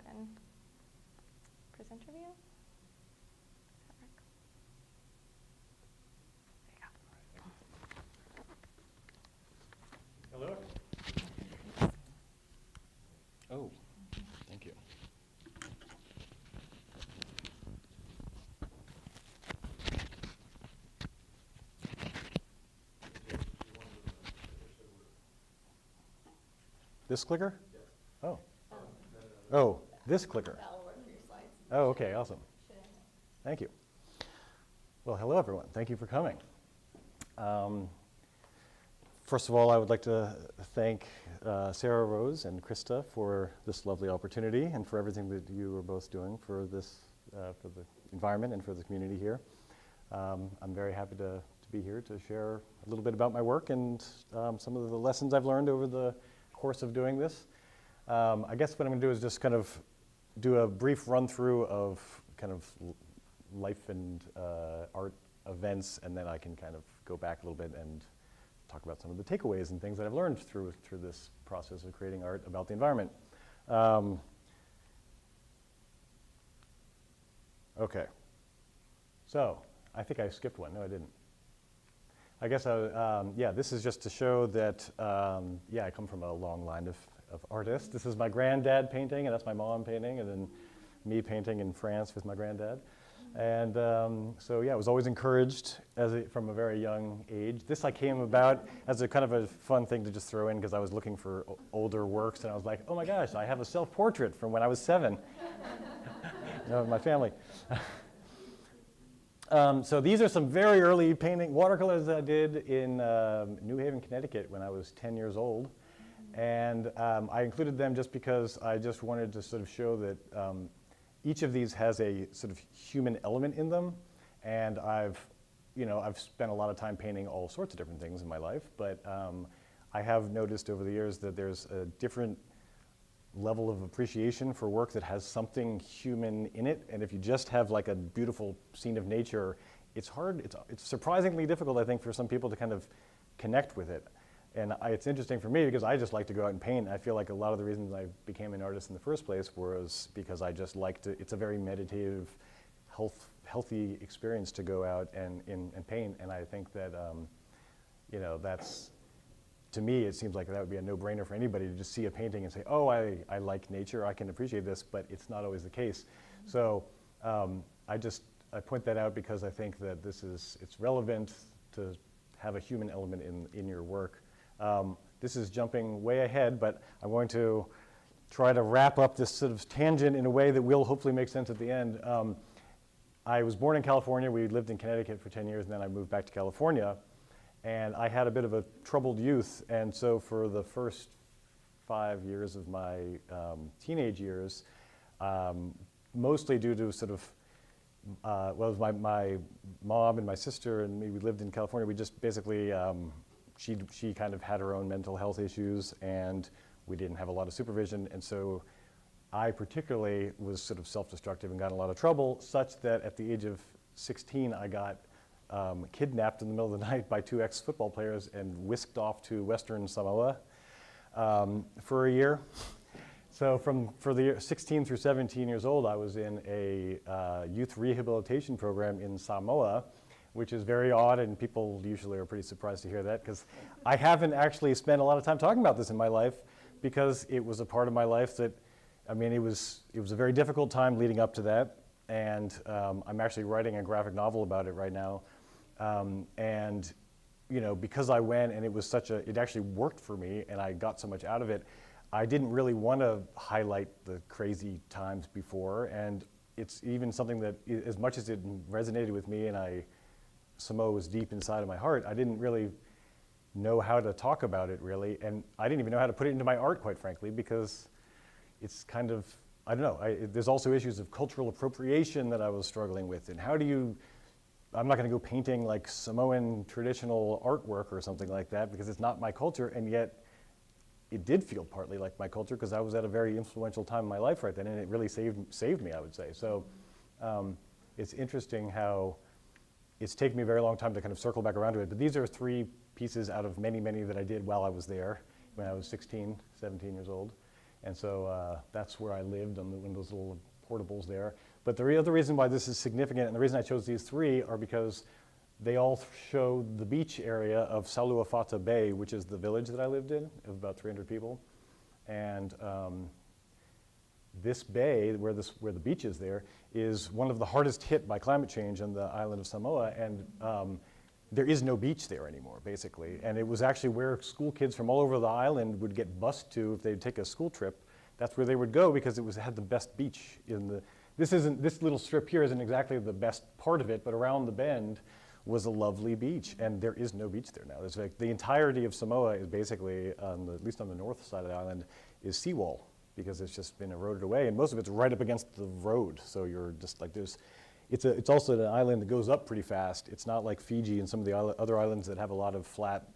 ahead and present your view. Does that work? There you go. Hello. Oh, thank you. This clicker? Yes. Oh. Oh, this clicker. That'll work for your slides. Oh, okay, awesome. Thank you. Well, hello, everyone. Thank you for coming. First of all, I would like to thank Sarah Rose and Krista for this lovely opportunity and for everything that you are both doing for this, for the environment and for the community here. I'm very happy to be here to share a little bit about my work and some of the lessons I've learned over the course of doing this. I guess what I'm going to do is just kind of do a brief run through of kind of life and art events, and then I can kind of go back a little bit and talk about some of the takeaways and things that I've learned through this process of creating art about the environment. Okay, so I think I skipped one. No, I didn't. I guess yeah, this is just to show that, yeah, I come from a long line of artists. This is my granddad painting, and that's my mom painting, and then me painting in France with my granddad. And so, yeah, I was always encouraged from a very young age. This came about as a kind of a fun thing to just throw in because I was looking for older works, and I was like, oh my gosh, I have a self-portrait from when I was 7, you know, my family. So these are some very early watercolors that I did in New Haven, Connecticut when I was 10 years old. And I included them just because I just wanted to sort of show that each of these has a sort of human element in them. And I've spent a lot of time painting all sorts of different things in my life, but I have noticed over the years that there's a different level of appreciation for work that has something human in it. And if you just have like a beautiful scene of nature, it's hard, it's surprisingly difficult, I think, for some people to kind of connect with it. And it's interesting for me because I just like to go out and paint. I feel like a lot of the reasons I became an artist in the first place was because I just like to, it's a very meditative, healthy experience to go out and paint. And I think that, you know, that's, to me, it seems like that would be a no-brainer for anybody to just see a painting and say, oh, I like nature, I can appreciate this, but it's not always the case. So I point that out because I think that it's relevant to have a human element in your work. This is jumping way ahead, but I'm going to try to wrap up this sort of tangent in a way that will hopefully make sense at the end. I was born in California. We lived in Connecticut for 10 years, and then I moved back to California. And I had a bit of a troubled youth, and so for the first 5 years of my teenage years, mostly due to sort of, well, my mom and my sister and me, we lived in California. We just basically, she kind of had her own mental health issues, and we didn't have a lot of supervision, and so I particularly was sort of self-destructive and got in a lot of trouble, such that at the age of 16, I got kidnapped in the middle of the night by 2 ex-football players and whisked off to Western Samoa for a year. So for the year 16 through 17 years old, I was in a youth rehabilitation program in Samoa, which is very odd, and people usually are pretty surprised to hear that, because I haven't actually spent a lot of time talking about this in my life, because it was a part of my life that, I mean, it was a very difficult time leading up to that, and I'm actually writing a graphic novel about it right now. And, you know, because I went and it actually worked for me and I got so much out of it, I didn't really want to highlight the crazy times before. And it's even something that, as much as it resonated with me and Samoa was deep inside of my heart, I didn't really know how to talk about it really. And I didn't even know how to put it into my art, quite frankly, because it's kind of, I don't know, there's also issues of cultural appropriation that I was struggling with. And how do you, I'm not going to go painting like Samoan traditional artwork or something like that because it's not my culture, and yet it did feel partly like my culture because I was at a very influential time in my life right then, and it really saved me, I would say. So it's interesting how it's taken me a very long time to kind of circle back around to it, but these are 3 pieces out of many, many that I did while I was there when I was 16, 17 years old. And so that's where I lived on one of those little portables there. But the other reason why this is significant, and the reason I chose these three, are because they all show the beach area of Saluafata Bay, which is the village that I lived in, of about 300 people. And this bay, where the beach is there, is one of the hardest hit by climate change on the island of Samoa, and there is no beach there anymore, basically. And it was actually where school kids from all over the island would get bused to if they'd take a school trip. That's where they would go because it had the best beach in the. This little strip here isn't exactly the best part of it, but around the bend was a lovely beach, and there is no beach there now. There's like the entirety of Samoa is basically, at least on the north side of the island, is seawall because it's just been eroded away, and most of it's right up against the road. So you're just like it's also an island that goes up pretty fast. It's not like Fiji and some of the other islands that have a lot of flat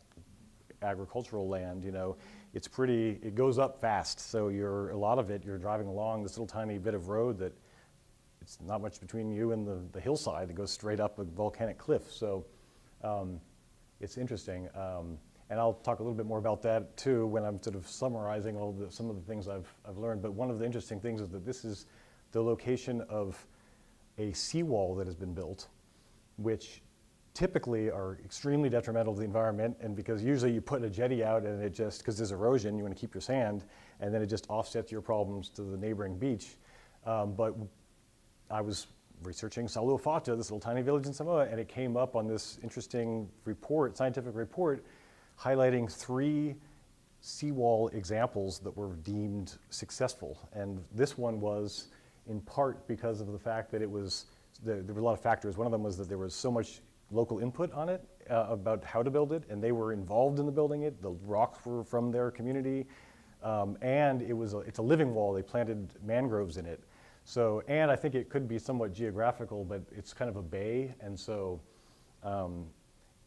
agricultural land. You know, it goes up fast. So a lot of it, you're driving along this little tiny bit of road that. It's not much between you and the hillside that goes straight up a volcanic cliff. So it's interesting. And I'll talk a little bit more about that too when I'm sort of summarizing some of the things I've learned. But one of the interesting things is that this is the location of a seawall that has been built, which typically are extremely detrimental to the environment. And because usually you put a jetty out and it just, because there's erosion, you want to keep your sand, and then it just offsets your problems to the neighboring beach. But I was researching Saluafata, this little tiny village in Samoa, and it came up on this interesting scientific report, highlighting 3 seawall examples that were deemed successful. And this one was in part because of the fact that there were a lot of factors. One of them was that there was so much local input on it about how to build it, and they were involved in the building it. The rocks were from their community, and it's a living wall. They planted mangroves in it. So, and I think it could be somewhat geographical, but it's kind of a bay, and so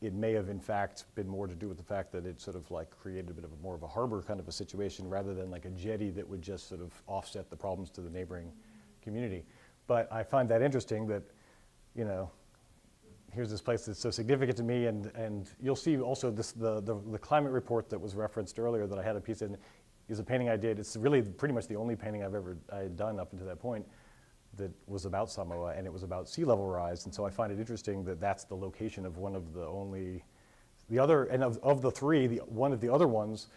it may have in fact been more to do with the fact that it sort of like created a bit of more of a harbor kind of a situation rather than like a jetty that would just sort of offset the problems to the neighboring community. But I find that interesting that, you know, here's this place that's so significant to me, and you'll see also the climate report that was referenced earlier that I had a piece in, is a painting I did. It's really pretty much the only painting I had done up until that point that was about Samoa, and it was about sea level rise. And so I find it interesting that that's the location of one of the other, and of the 3, one of the other ones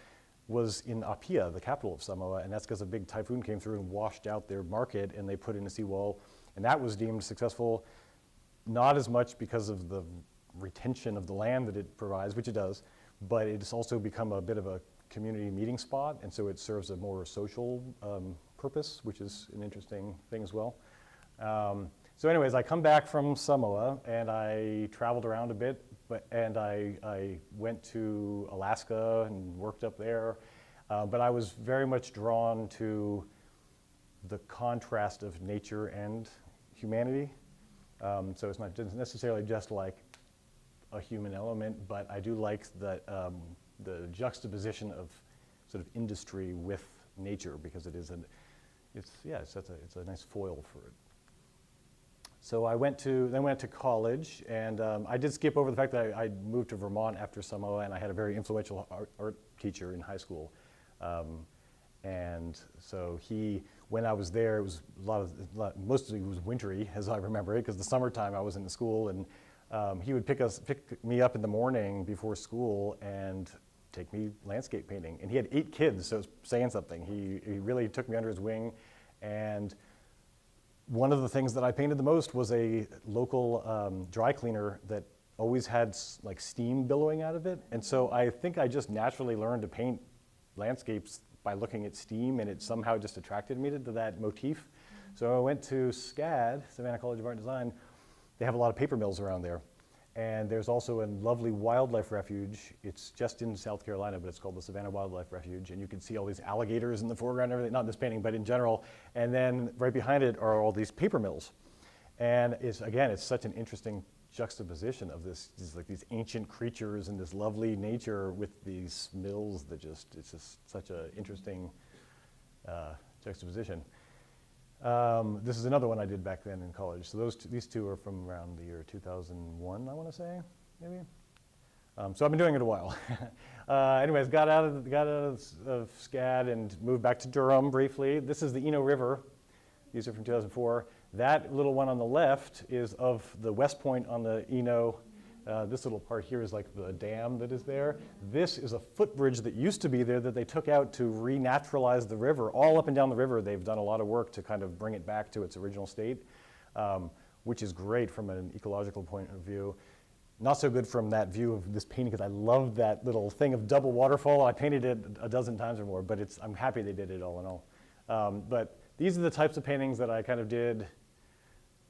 was in Apia, the capital of Samoa, and that's because a big typhoon came through and washed out their market, and they put in a seawall, and that was deemed successful, not as much because of the retention of the land that it provides, which it does, but it's also become a bit of a community meeting spot, and so it serves a more social purpose, which is an interesting thing as well. So anyways, I come back from Samoa, and I traveled around a bit, and I went to Alaska and worked up there, but I was very much drawn to the contrast of nature and humanity. So it's not necessarily just like a human element, but I do like the juxtaposition of sort of industry with nature, because it's a nice foil for it. So I went to college, and I did skip over the fact that I moved to Vermont after Samoa, and I had a very influential art teacher in high school. And so when I was there, it was mostly it was wintry, as I remember it, because the summertime I was in the school, and he would pick me up in the morning before school and take me landscape painting. And he had 8 kids, so it's saying something. He really took me under his wing, and one of the things that I painted the most was a local dry cleaner that always had like steam billowing out of it. And so I think I just naturally learned to paint landscapes by looking at steam, and it somehow just attracted me to that motif. So I went to SCAD, Savannah College of Art and Design. They have a lot of paper mills around there. And there's also a lovely wildlife refuge. It's just in South Carolina, but it's called the Savannah Wildlife Refuge. And you can see all these alligators in the foreground and everything, not in this painting, but in general. And then right behind it are all these paper mills. And it's such an interesting juxtaposition of these ancient creatures and this lovely nature with these mills that it's just such an interesting juxtaposition. This is another one I did back then in college. So these 2 are from around the year 2001, I want to say, maybe. So I've been doing it a while. Anyways, got out of SCAD and moved back to Durham briefly. This is the Eno River. These are from 2004. That little one on the left is of the West Point on the Eno. This little part here is like the dam that is there. This is a footbridge that used to be there that they took out to renaturalize the river. All up and down the river, they've done a lot of work to kind of bring it back to its original state, which is great from an ecological point of view. Not so good from that view of this painting, because I loved that little thing of double waterfall. I painted it a dozen times or more, but I'm happy they did it all in all. But these are the types of paintings that I kind of did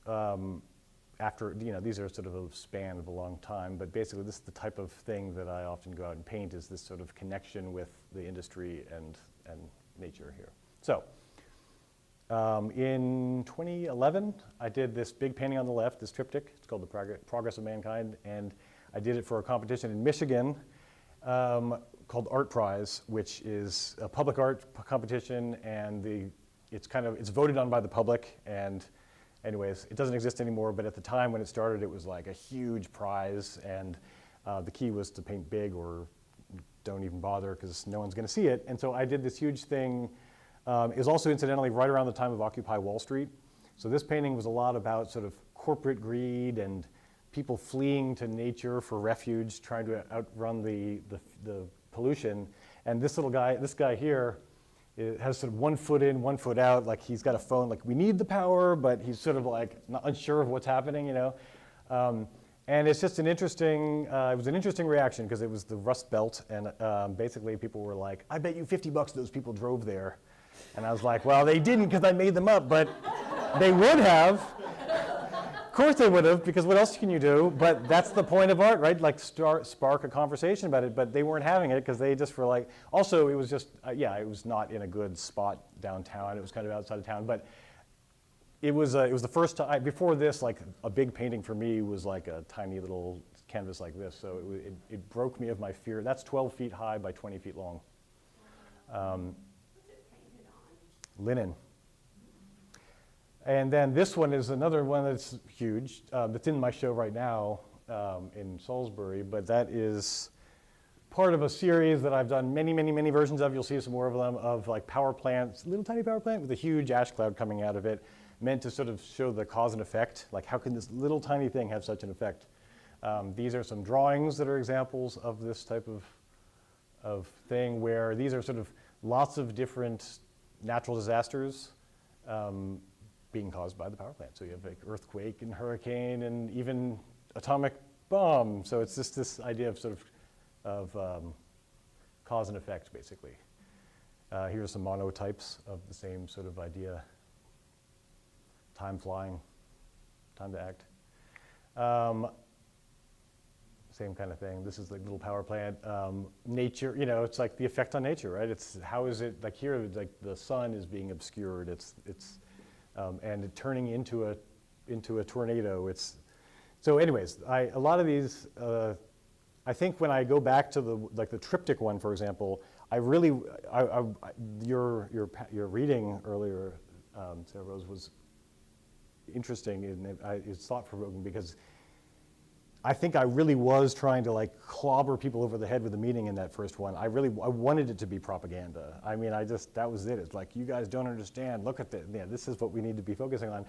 after, these are sort of a span of a long time, but basically this is the type of thing that I often go out and paint, is this sort of connection with the industry and nature here. So in 2011, I did this big painting on the left, this triptych. It's called The Progress of Mankind, and I did it for a competition in Michigan called Art Prize, which is a public art competition, and it's voted on by the public. And anyways, it doesn't exist anymore, but at the time when it started, it was like a huge prize, and the key was to paint big or don't even bother because no one's going to see it. And so I did this huge thing. It was also incidentally right around the time of Occupy Wall Street. So this painting was a lot about sort of corporate greed and people fleeing to nature for refuge, trying to outrun the pollution. And this guy here, it has sort of 1 foot in, 1 foot out, like he's got a phone, like we need the power, but he's sort of like not unsure of what's happening, And it's just it was an interesting reaction because it was the Rust Belt, and basically people were like, I bet you $50 those people drove there. And I was like, well, they didn't because I made them up, but they would have. Of course they would have, because what else can you do? But that's the point of art, right? Like spark a conversation about it, but they weren't having it because they just were like, also it was just, it was not in a good spot downtown. It was kind of outside of town, but it was the first time, before this, like a big painting for me was like a tiny little canvas like this. So it broke me of my fear. That's 12 feet high by 20 feet long. Linen. And then this one is another one that's huge, that's in my show right now in Salisbury, but that is part of a series that I've done many, many, many versions of. You'll see some more of them, of like power plants, little tiny power plant with a huge ash cloud coming out of it, meant to sort of show the cause and effect, like how can this little tiny thing have such an effect? These are some drawings that are examples of this type of thing, where these are sort of lots of different natural disasters being caused by the power plant. So you have like earthquake and hurricane and even atomic bomb. So it's just this idea of sort of cause and effect, basically. Here are some monotypes of the same sort of idea. Time flying, time to act. Same kind of thing. This is like little power plant. Nature, it's like the effect on nature, right? It's how is it, like here, like the sun is being obscured. And it turning into a tornado. So anyways, a lot of these, I think when I go back to the triptych one, for example, your reading earlier, Sarah Rose, was interesting, and it's thought-provoking, because I think I really was trying to like clobber people over the head with the meaning in that first one. I wanted it to be propaganda. I mean, that was it. It's like, you guys don't understand. Look at this. Yeah, this is what we need to be focusing on.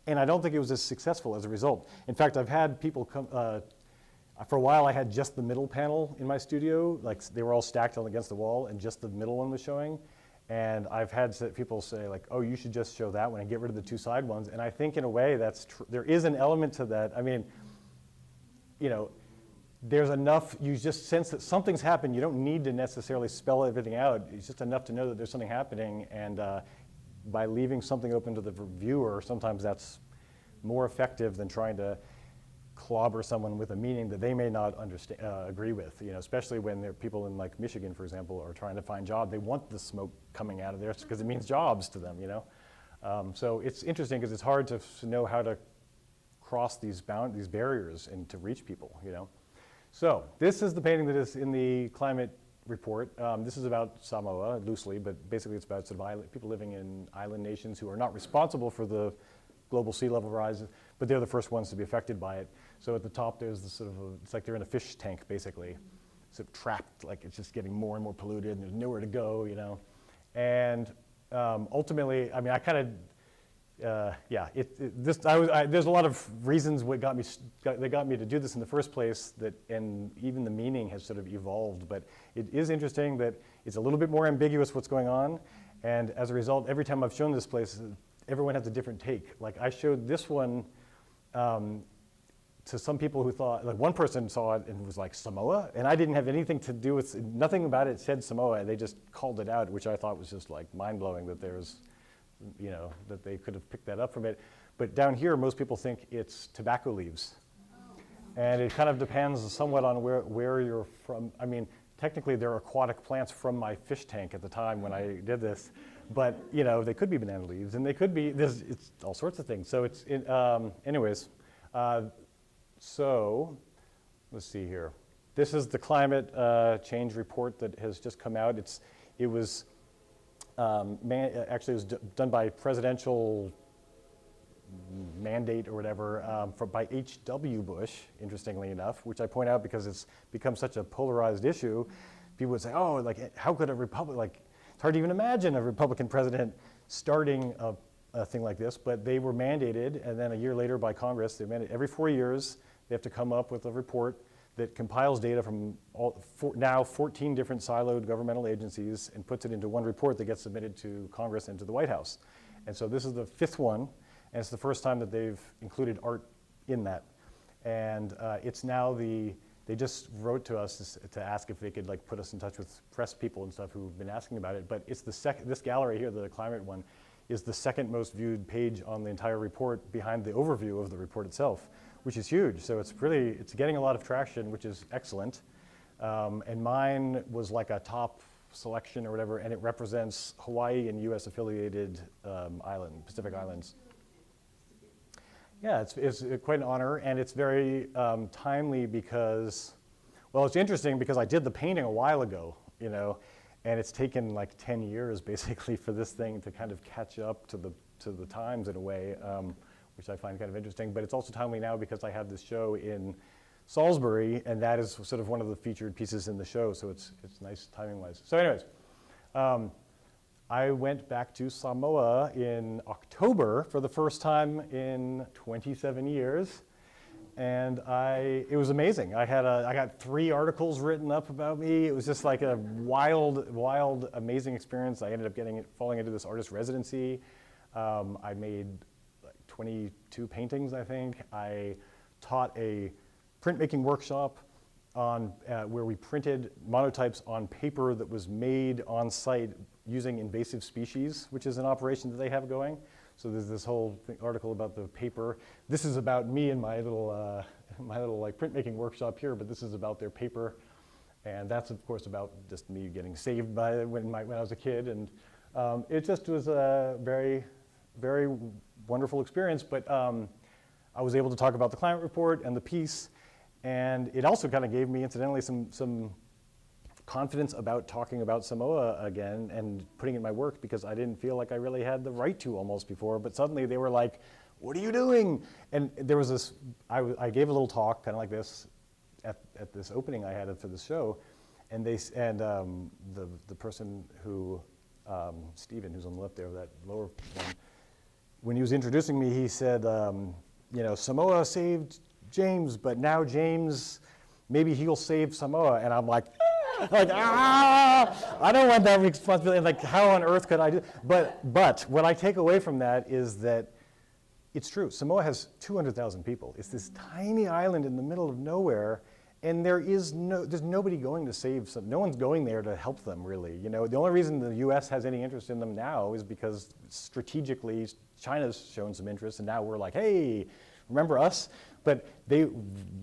And I don't think it was as successful as a result. In fact, I've had people come, for a while I had just the middle panel in my studio. Like they were all stacked against the wall and just the middle one was showing. And I've had people say like, oh, you should just show that one and get rid of the two side ones. And I think in a way there is an element to that. I mean, there's enough, you just sense that something's happened. You don't need to necessarily spell everything out. It's just enough to know that there's something happening. And by leaving something open to the viewer, sometimes that's more effective than trying to clobber someone with a meaning that they may not agree with. Especially when there are people in like Michigan, for example, are trying to find jobs. They want the smoke coming out of there because it means jobs to them. So it's interesting because it's hard to know how to cross these barriers and to reach people, So this is the painting that is in the climate report. This is about Samoa, loosely, but basically it's about sort of people living in island nations who are not responsible for the global sea level rise, but they're the first ones to be affected by it. So at the top, there's this sort of, it's like they're in a fish tank, basically. Sort of trapped, like it's just getting more and more polluted, and there's nowhere to go, you know. And ultimately, I mean, I kind of, yeah, there's a lot of reasons that got me to do this in the first place, and even the meaning has sort of evolved, but it is interesting that it's a little bit more ambiguous what's going on, and as a result, every time I've shown this place, everyone has a different take. Like I showed this one to some people who thought, like one person saw it and was like, Samoa? And I didn't have anything to do with, nothing about it said Samoa, they just called it out, which I thought was just like mind-blowing that there's, you know, that they could have picked that up from it. But down here, most people think it's tobacco leaves. And it kind of depends somewhat on where you're from. I mean, technically they're aquatic plants from my fish tank at the time when I did this. But, you know, they could be banana leaves, and they could be, it's all sorts of things. So it's, anyways, so let's see here. This is the climate change report that has just come out. It was actually, it was done by presidential mandate or whatever by H.W. Bush, interestingly enough, which I point out because it's become such a polarized issue. People would say, oh, like, how could a Republican, like, it's hard to even imagine a Republican president starting a thing like this, but they were mandated, and then a year later by Congress, they mandated every 4 years, they have to come up with a report that compiles data from now 14 different siloed governmental agencies and puts it into one report that gets submitted to Congress and to the White House. And so this is the 5th one, and it's the first time that they've included art in that. And it's now they just wrote to us to ask if they could like put us in touch with press people and stuff who've been asking about it. But it's this gallery here, the climate one, is the second most viewed page on the entire report behind the overview of the report itself, which is huge. So it's getting a lot of traction, which is excellent. And mine was like a top selection or whatever, and it represents Hawaii and US affiliated Pacific Islands. Yeah, it's quite an honor, and it's very timely because, well, it's interesting because I did the painting a while ago, you know, and it's taken like 10 years basically for this thing to kind of catch up to the times in a way, which I find kind of interesting. But it's also timely now because I have this show in Salisbury, and that is sort of one of the featured pieces in the show, so it's nice timing-wise. So anyways, I went back to Samoa in October for the first time in 27 years, and it was amazing. I got 3 articles written up about me. It was just like a wild, amazing experience. I ended up falling into this artist residency. I made like 22 paintings, I think. I taught a printmaking workshop where we printed monotypes on paper that was made on site using invasive species, which is an operation that they have going. So there's this whole article about the paper. This is about me and my little like printmaking workshop here, but this is about their paper, and that's of course about just me getting saved by when I was a kid, and it just was a very, very wonderful experience. But I was able to talk about the climate report and the piece, and it also kind of gave me, incidentally, some confidence about talking about Samoa again and putting it in my work, because I didn't feel like I really had the right to almost before, but suddenly they were like, what are you doing? And there was this, I gave a little talk kind of like this at this opening I had for the show, and the person who, Stephen, who's on the left there, that lower one, when he was introducing me, he said, you know, Samoa saved James, but now James, maybe he'll save Samoa. And I'm like, I don't want that responsibility. Like, how on earth could I do? But what I take away from that is that it's true. Samoa has 200,000 people. It's this tiny island in the middle of nowhere, and there's nobody going to save no one's going there to help them, really. You know, the only reason the U.S. has any interest in them now is because strategically China's shown some interest, and now we're like, hey, remember us? But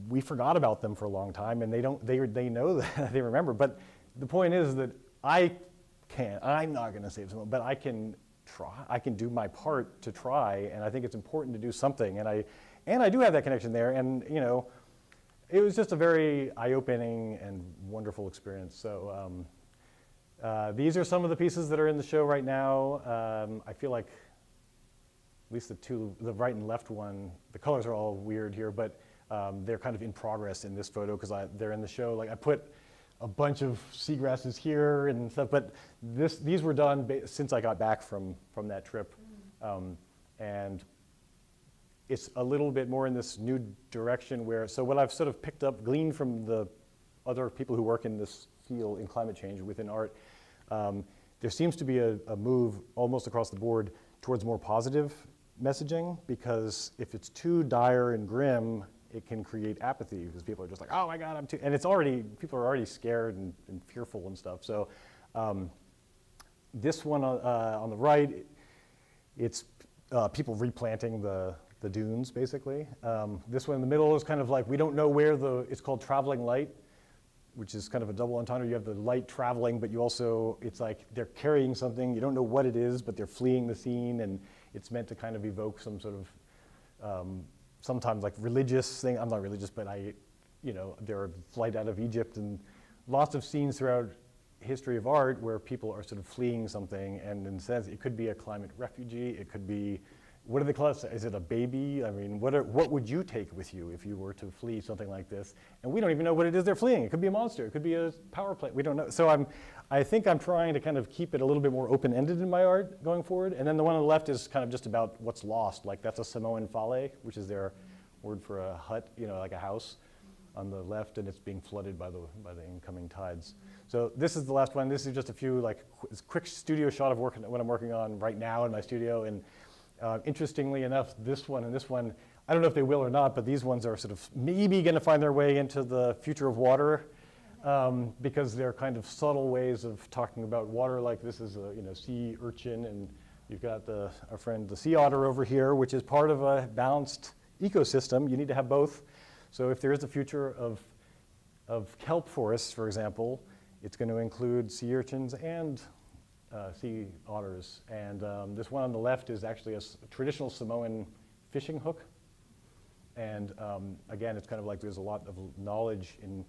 we forgot about them for a long time, and they know that they remember. But the point is that I'm not going to save someone, but I can try. I can do my part to try, and I think it's important to do something. And I do have that connection there, and you know, it was just a very eye-opening and wonderful experience. So these are some of the pieces that are in the show right now. I feel like at least the right and left one, the colors are all weird here, but They're kind of in progress in this photo because they're in the show. Like I put a bunch of seagrasses here and stuff, but these were done since I got back from that trip. And it's a little bit more in this new direction where, so what I've sort of picked up, gleaned from the other people who work in this field in climate change within art, there seems to be a move almost across the board towards more positive messaging, because if it's too dire and grim, it can create apathy because people are just like, oh my God, and people are already scared and fearful and stuff. So this one on the right, it's people replanting the dunes, basically. This one in the middle is kind of like, we don't know where it's called traveling light, which is kind of a double entendre. You have the light traveling, but you also, it's like they're carrying something. You don't know what it is, but they're fleeing the scene, and it's meant to kind of evoke some sort of, sometimes like religious thing. I'm not religious, but they're flight out of Egypt, and lots of scenes throughout history of art where people are sort of fleeing something, and in a sense, it could be a climate refugee. It could be, what do they call it? Is it a baby? I mean, what would you take with you if you were to flee something like this? And we don't even know what it is they're fleeing. It could be a monster. It could be a power plant. We don't know. So I think I'm trying to kind of keep it a little bit more open-ended in my art going forward. And then the one on the left is kind of just about what's lost. Like that's a Samoan fale, which is their word for a hut, like a house on the left, and it's being flooded by the incoming tides. So this is the last one. This is just a few quick studio shot of what I'm working on right now in my studio. And interestingly enough, this one and this one, I don't know if they will or not, but these ones are sort of maybe going to find their way into the future of water, because they're kind of subtle ways of talking about water. Like this is a sea urchin, and you've got our friend the sea otter over here, which is part of a balanced ecosystem. You need to have both. So if there is a future of kelp forests, for example, it's going to include sea urchins and sea otters. And this one on the left is actually a traditional Samoan fishing hook. And again, it's kind of like there's a lot of knowledge in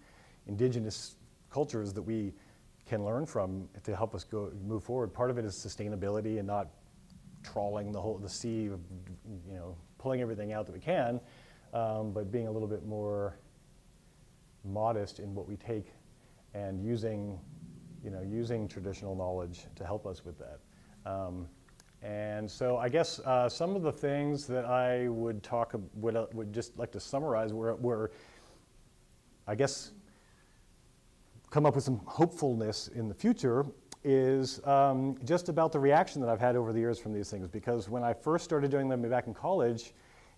indigenous cultures that we can learn from to help us move forward. Part of it is sustainability and not trawling the sea, pulling everything out that we can, but being a little bit more modest in what we take and using traditional knowledge to help us with that. And so I guess some of the things that I would just like to summarize were, I guess, come up with some hopefulness in the future is just about the reaction that I've had over the years from these things. Because when I first started doing them back in college,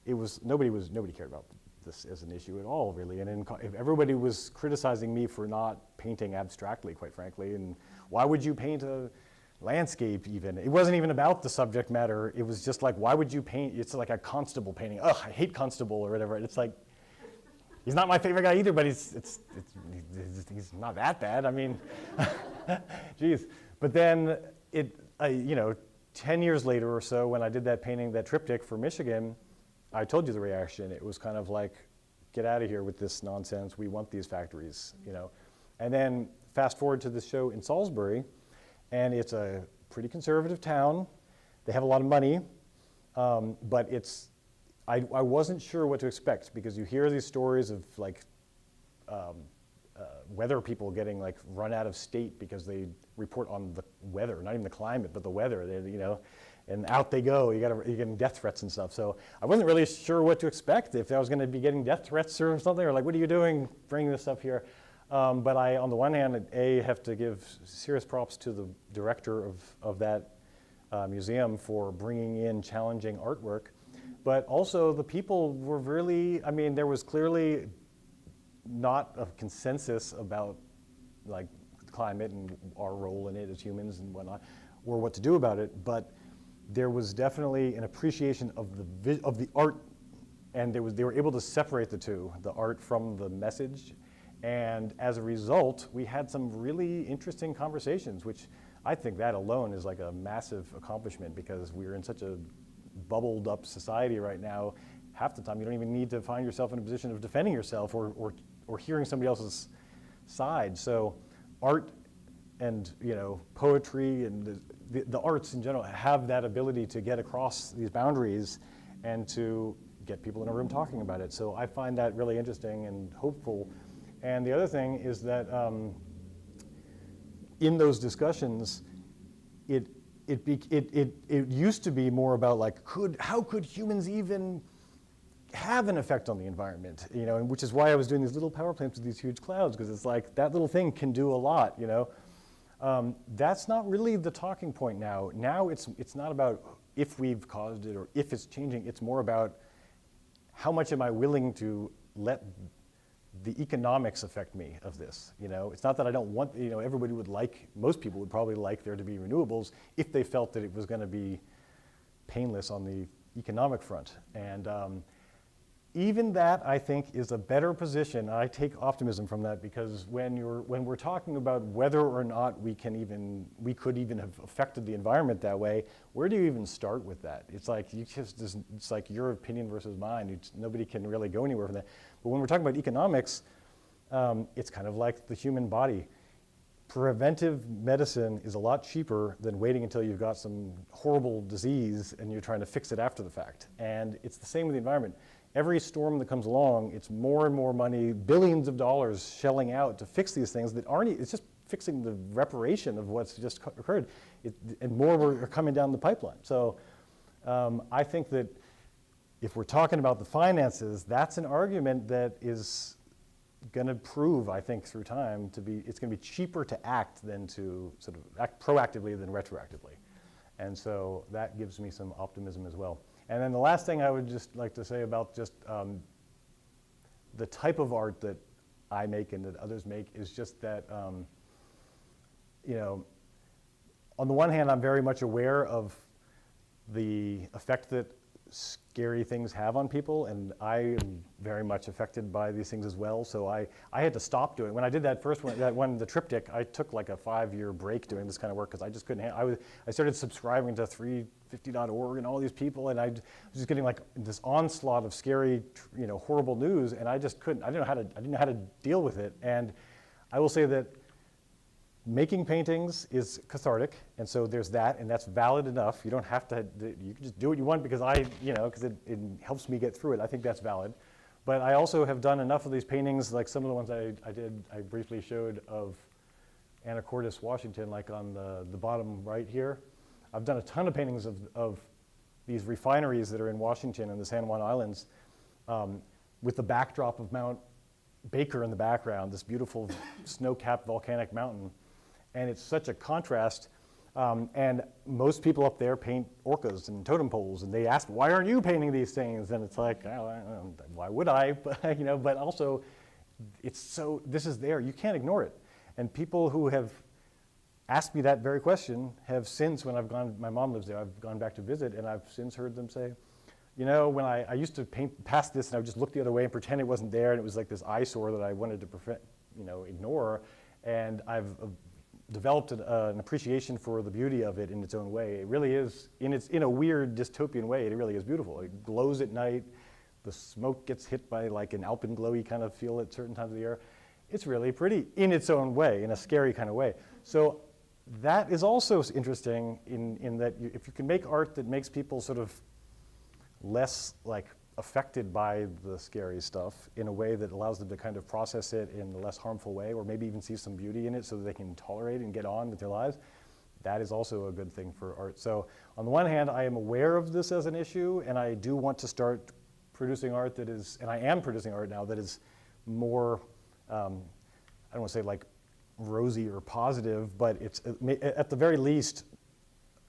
nobody cared about this as an issue at all, really. And if everybody was criticizing me for not painting abstractly, quite frankly, and why would you paint a landscape even? It wasn't even about the subject matter. It was just like, why would you paint? It's like a Constable painting. Ugh, I hate Constable or whatever. And it's like, he's not my favorite guy either, but he's not that bad. I mean, geez. But then 10 years later or so, when I did that painting, that triptych for Michigan, I told you the reaction. It was kind of like, get out of here with this nonsense. We want these factories, And then fast forward to this show in Salisbury, and it's a pretty conservative town. They have a lot of money, but I wasn't sure what to expect, because you hear these stories of weather people getting run out of state because they report on the weather, not even the climate, but the weather. And out they go. You're getting death threats and stuff. So I wasn't really sure what to expect, if I was going to be getting death threats or something, or what are you doing bringing this up here? But I, on the one hand, have to give serious props to the director of that museum for bringing in challenging artwork. But also the people were really, there was clearly not a consensus about climate and our role in it as humans and whatnot, or what to do about it. But there was definitely an appreciation of the art, and they were able to separate the two, the art from the message. And as a result, we had some really interesting conversations, which I think that alone is like a massive accomplishment, because we're in such a bubbled up society right now. Half the time you don't even need to find yourself in a position of defending yourself or hearing somebody else's side. So art and poetry and the arts in general have that ability to get across these boundaries and to get people in a room talking about it. So I find that really interesting and hopeful. And the other thing is that in those discussions, it used to be more about like, how could humans even have an effect on the environment, you know, and which is why I was doing these little power plants with these huge clouds, because it's like that little thing can do a lot, you know. That's not really the talking point now. Now it's not about if we've caused it or if it's changing. It's more about how much am I willing to let the economics affect me of this, you know. It's not that I don't want, you know, everybody would like, most people would probably like there to be renewables if they felt that it was going to be painless on the economic front. And even that, I think, is a better position. I take optimism from that, because when we're talking about whether or not we could even have affected the environment that way, where do you even start with that? It's like it's like your opinion versus mine. Nobody can really go anywhere from that. But when we're talking about economics, it's kind of like the human body. Preventive medicine is a lot cheaper than waiting until you've got some horrible disease and you're trying to fix it after the fact. And it's the same with the environment. Every storm that comes along, it's more and more money, billions of dollars shelling out to fix these things that aren't, it's just fixing the reparation of what's just occurred. And more are coming down the pipeline. So I think that if we're talking about the finances, that's an argument that is going to prove, I think, through time to be, it's going to be cheaper to act than to sort of act proactively than retroactively. And so that gives me some optimism as well. And then the last thing I would just like to say about just the type of art that I make and that others make is just that, you know, on the one hand, I'm very much aware of the effect that scary things have on people, and I am very much affected by these things as well. So I had to stop doing, when I did that first one, the triptych, I took like a 5-year break doing this kind of work because I just couldn't, I started subscribing to 350.org and all these people, and I was just getting like this onslaught of scary, you know, horrible news, and I just couldn't, I didn't know how to deal with it. And I will say that making paintings is cathartic, and so there's that, and that's valid enough. You don't have to, you can just do what you want because because it helps me get through it. I think that's valid. But I also have done enough of these paintings, like some of the ones I briefly showed of Anacortes, Washington, like on the bottom right here. I've done a ton of paintings of these refineries that are in Washington and the San Juan Islands with the backdrop of Mount Baker in the background, this beautiful snow-capped volcanic mountain. And it's such a contrast. And most people up there paint orcas and totem poles, and they ask, why aren't you painting these things? And it's like, oh, why would I? But, you know, but also, it's so, this is there, you can't ignore it. And people who have asked me that very question have since, when I've gone, my mom lives there, I've gone back to visit, and I've since heard them say, you know, when I used to paint past this, and I would just look the other way and pretend it wasn't there, and it was like this eyesore that I wanted to ignore, and I've developed an appreciation for the beauty of it in its own way. It really is, in a weird dystopian way, it really is beautiful. It glows at night. The smoke gets hit by like an alpenglowy kind of feel at certain times of the year. It's really pretty in its own way, in a scary kind of way. So that is also interesting in that if you can make art that makes people sort of less like affected by the scary stuff in a way that allows them to kind of process it in a less harmful way, or maybe even see some beauty in it so that they can tolerate it and get on with their lives, that is also a good thing for art. So on the one hand, I am aware of this as an issue, and I do want to start producing art that is, and I am producing art now that is more, I don't want to say like rosy or positive, but it's at the very least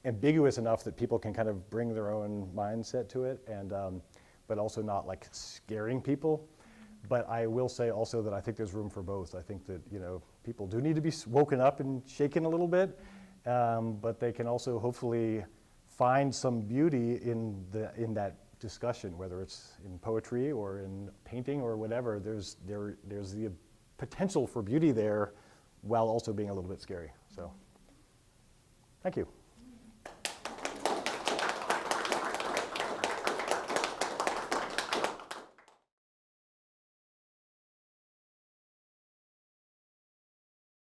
ambiguous enough that people can kind of bring their own mindset to it, and but also not like scaring people. But I will say also that I think there's room for both. I think that, you know, people do need to be woken up and shaken a little bit, but they can also hopefully find some beauty in that discussion, whether it's in poetry or in painting or whatever. There's the potential for beauty there while also being a little bit scary. So, thank you.